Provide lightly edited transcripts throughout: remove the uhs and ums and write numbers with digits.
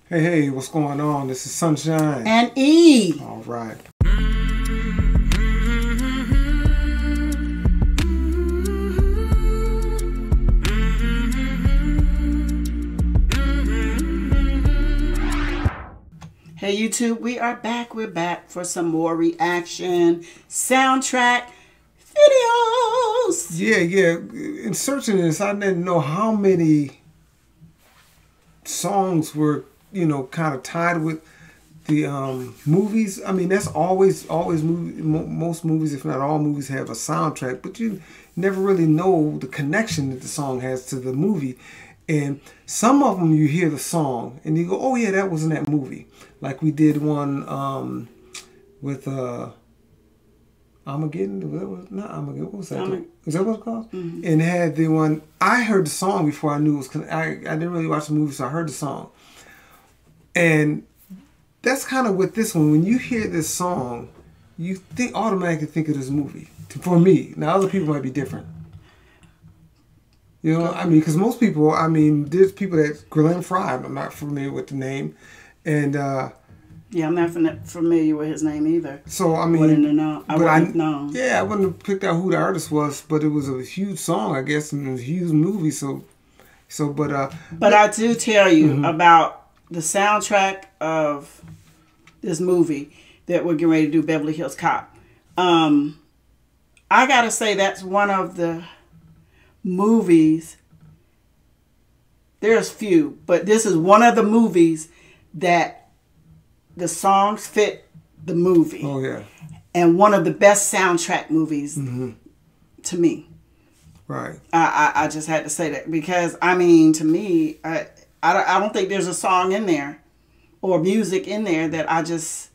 Hey, hey, what's going on? This is Sunshine. And E. All right. Hey YouTube, we are back. We're back for some more reaction soundtrack videos. Yeah. In searching this, I didn't know how many songs were, kind of tied with the movies. I mean, that's always most movies, if not all movies, have a soundtrack, but you never really know the connection that the song has to the movie. And some of them, you hear the song and you go, "Oh yeah, that was in that movie." Like we did one with Armageddon. Not Armageddon. What was that? Is that what it's called? Mm-hmm. And it had the one. I heard the song before I knew it was. I didn't really watch the movie, so I heard the song. And that's kind of with this one. When you hear this song, you automatically think of this movie. For me, now other people might be different. Because most people, there's people that Glenn Frey, I'm not familiar with the name, and yeah, I'm not familiar with his name either. So I wouldn't have known. Yeah, I wouldn't have picked out who the artist was, but it was a huge song, I guess, and it was a huge movie. But I do tell you about the soundtrack of this movie that we're getting ready to do, Beverly Hills Cop. I gotta say that's one of the movies. There's few, but this is one of the movies that the songs fit the movie. Oh yeah. And one of the best soundtrack movies to me. Right. I just had to say that because to me, I don't think there's a song in there or music in there that I just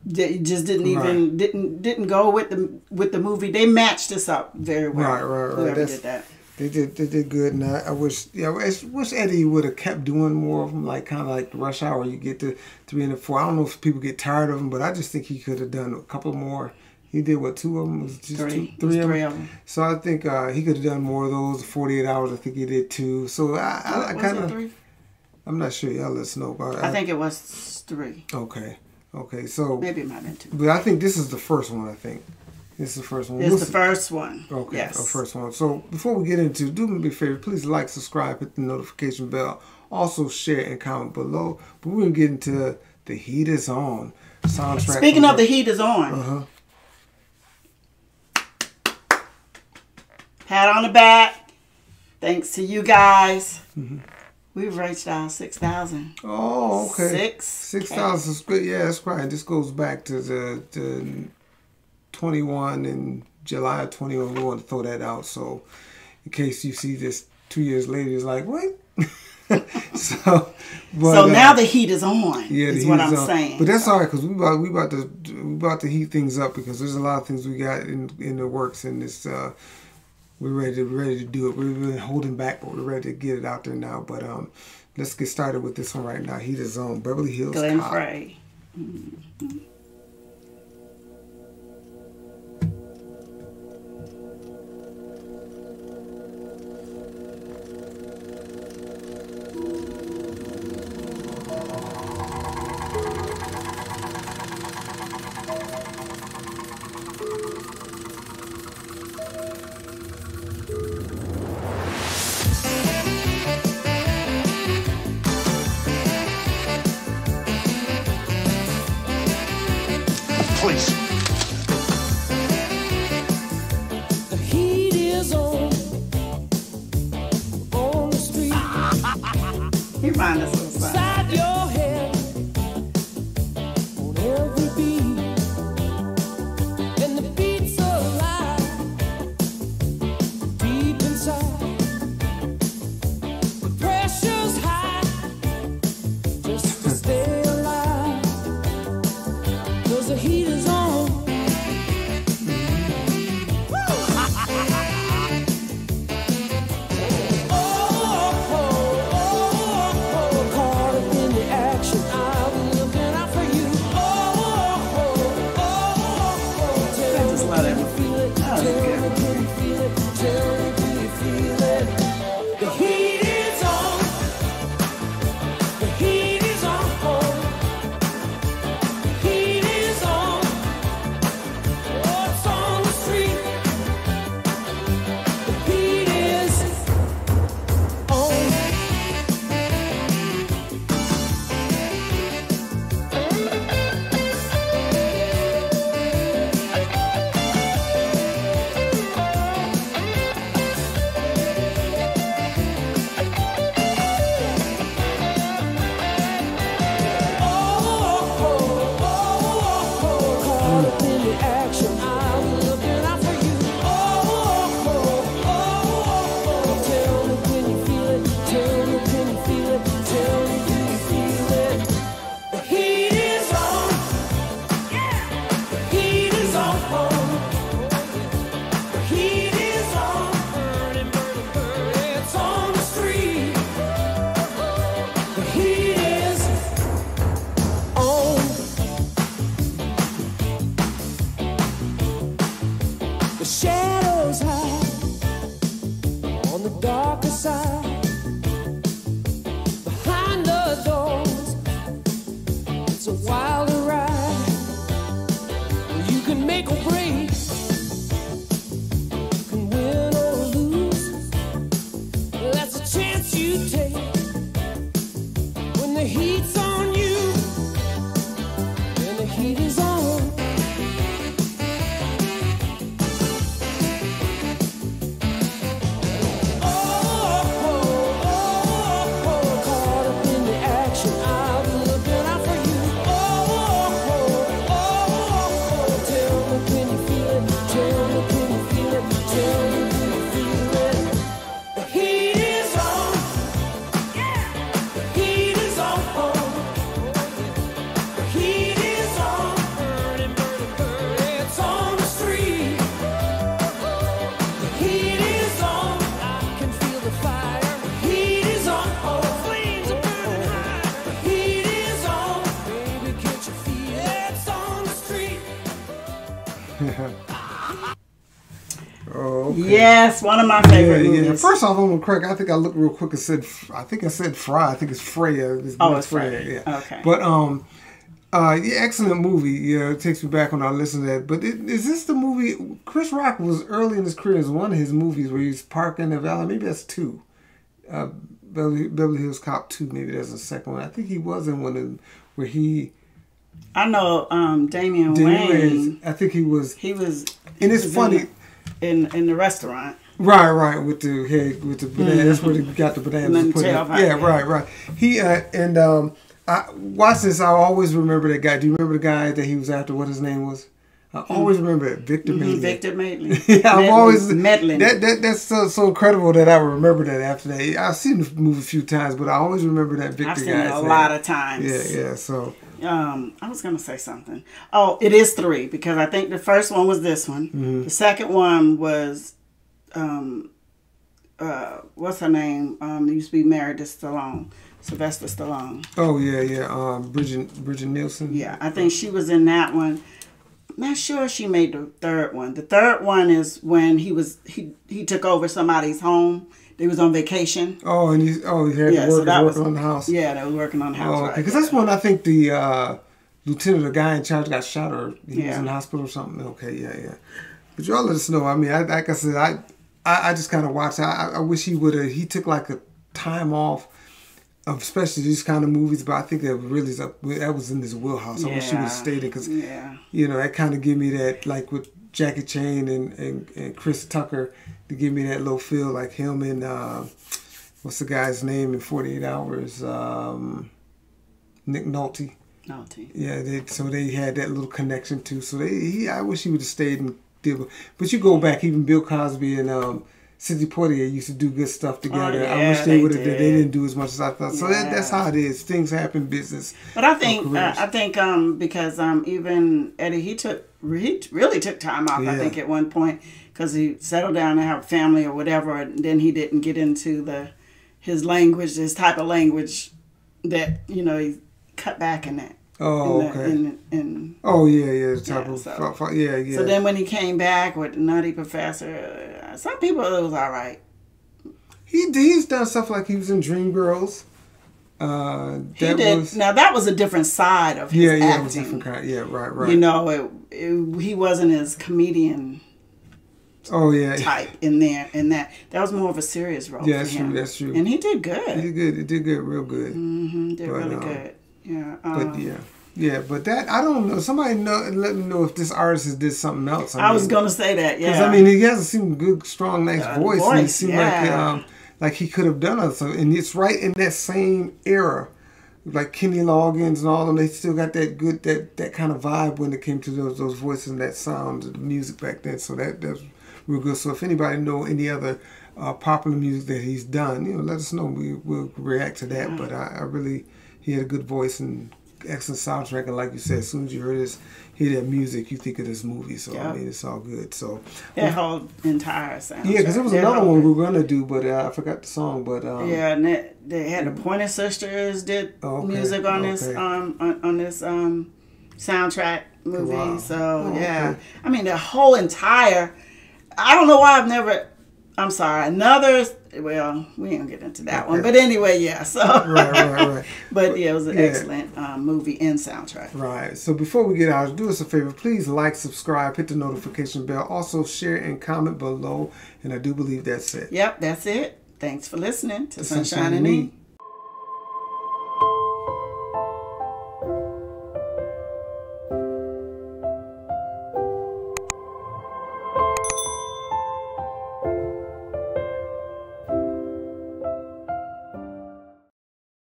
didn't even didn't go with the movie. They matched this up very well. Right. Whoever did that. They did good, and I wish Eddie would have kept doing more of them, kind of like Rush Hour. You get to 3 and 4. I don't know if people get tired of them, but I just think he could have done a couple more. He did what, 2 of them? It was just three of them. So I think he could have done more of those. 48 Hours, I think he did 2. So I kind of. 3? I'm not sure. Y'all let us know about it. I think it was 3. Okay. So maybe it might have been 2. But I think this is the first one. I think. This is the first one. It's the first one. Okay, yes. The first one. So before we get into, do me a favor, please like, subscribe, hit the notification bell. Also share and comment below. But we're going to get into The Heat Is On soundtrack. Speaking of The Heat Is On. Pat on the back. Thanks to you guys. We've reached our 6,000. Oh, okay. 6,000 is good. Yeah, that's right. This goes back to the 21 in July of 21. We want to throw that out. So in case you see this 2 years later, it's like, what? so now the heat is on. Yeah, is what I'm saying. But that's all right, because we about to heat things up, because there's a lot of things we got in the works in this. We're ready to do it. We've been holding back, but we're ready to get it out there now. But let's get started with this one right now. Heat Is On, Beverly Hills Cop. Glenn Frey. Please. The heat is on the street. He reminds us of the song. Inside your head, on every beat, and the beat's alive deep inside. The pressure's high, just to stay alive. 'Cause the heat is on. Caught a wild ride. You can make or break, you can win or lose. That's a chance you take when the heat's on you, and the heat is on. Oh, okay. Yes, one of my favorite movies. Yeah. First off, I'm gonna correct. I think I looked real quick and said, I think I said Frey. I think it's Frey. It's Frey. Yeah. Okay. But yeah, excellent movie. Yeah, it takes me back when I listened to that. But is this the movie? Chris Rock was early in his career. Is one of his movies where he's parking the valley. Maybe that's two. Beverly Hills Cop 2. Maybe there's a second one. I think he was in one of them where he. I know Damian Wayne. I think he was. He was. And it's funny. In the restaurant. Right, with the head, with the banana. That's where they got the bananas. Right. He I watch this. I always remember that guy. Do you remember the guy that he was after? What his name was? I always remember it. Victor Maitland. Victor Maitland. Yeah, I've always Maitland. That's so incredible that I remember that after that. I've seen the movie a few times, but I always remember that Victor guy. I've seen it a lot of times. Yeah. So. I was gonna say something. Oh, it is 3 because I think the first one was this one. Mm-hmm. The second one was, what's her name? Used to be married to Stallone, Sylvester Stallone. Oh yeah. Bridget Nielsen. Yeah, I think she was in that one. I'm not sure she made the third one. The third one is when he took over somebody's home. They was on vacation. Oh, and he had working on the house. Yeah, they was working on the house. Oh, okay. Because that's when I think the lieutenant, the guy in charge, got shot or he was in the hospital or something. Okay, yeah. But y'all let us know. I mean, like I said, I just kind of watched. I wish he would have. He took like a time off, of especially these kind of movies. But I think that really that was in his wheelhouse. I wish he would have stayed in because that kind of give me that, like with Jackie Chan and Chris Tucker, to give me that little feel like him and what's the guy's name in 48 Hours? Nick Nolte. Yeah, they had that little connection too. So I wish he would have stayed and did. But you go back, even Bill Cosby and Sidney Poitier used to do good stuff together. I wish they would have. They didn't do as much as I thought. So that's how it is. Things happen, business. But I think because even Eddie, he really took time off. Yeah. I think at one point because he settled down and have a family or whatever, and then he didn't get into his language, his type of language that he cut back in that. Oh, okay. The type of So then when he came back with Nutty Professor, some people it was all right. He's done stuff like he was in Dreamgirls. He did. Now that was a different side of his acting. It was a different kind. Yeah, right. He wasn't as comedian. Type in there, and that was more of a serious role. Yeah, for him. That's true. And he did good. He did good, real good. Mm-hmm. Really good. Yeah. But that I don't know. Somebody let me know if this artist did something else. I was gonna say that. Yeah. Because he has a seem good, strong, nice voice. And it seemed like he could have done it. So, and it's right in that same era, like Kenny Loggins and all of them. They still got that good that kind of vibe when it came to those voices and that sound, the music back then. So that's real good. So if anybody know any other popular music that he's done, let us know. We'll react to that. But I really, he had a good voice and excellent soundtrack. And like you said, as soon as you hear that music, you think of this movie. So I mean, it's all good. So that whole entire soundtrack. Yeah, because there was another one we were gonna do, but I forgot the song. But and they had the Pointer Sisters did music on this on this soundtrack movie. Wow. So I mean the whole entire. I don't know why I've never I'm sorry. Another. Well, we ain't gonna get into that one. But anyway, yeah. So. Right. But yeah, it was an excellent movie and soundtrack. Right. So before we get out, do us a favor. Please like, subscribe, hit the notification bell. Also share and comment below. And I do believe that's it. Yep, that's it. Thanks for listening to Sunshine and Me.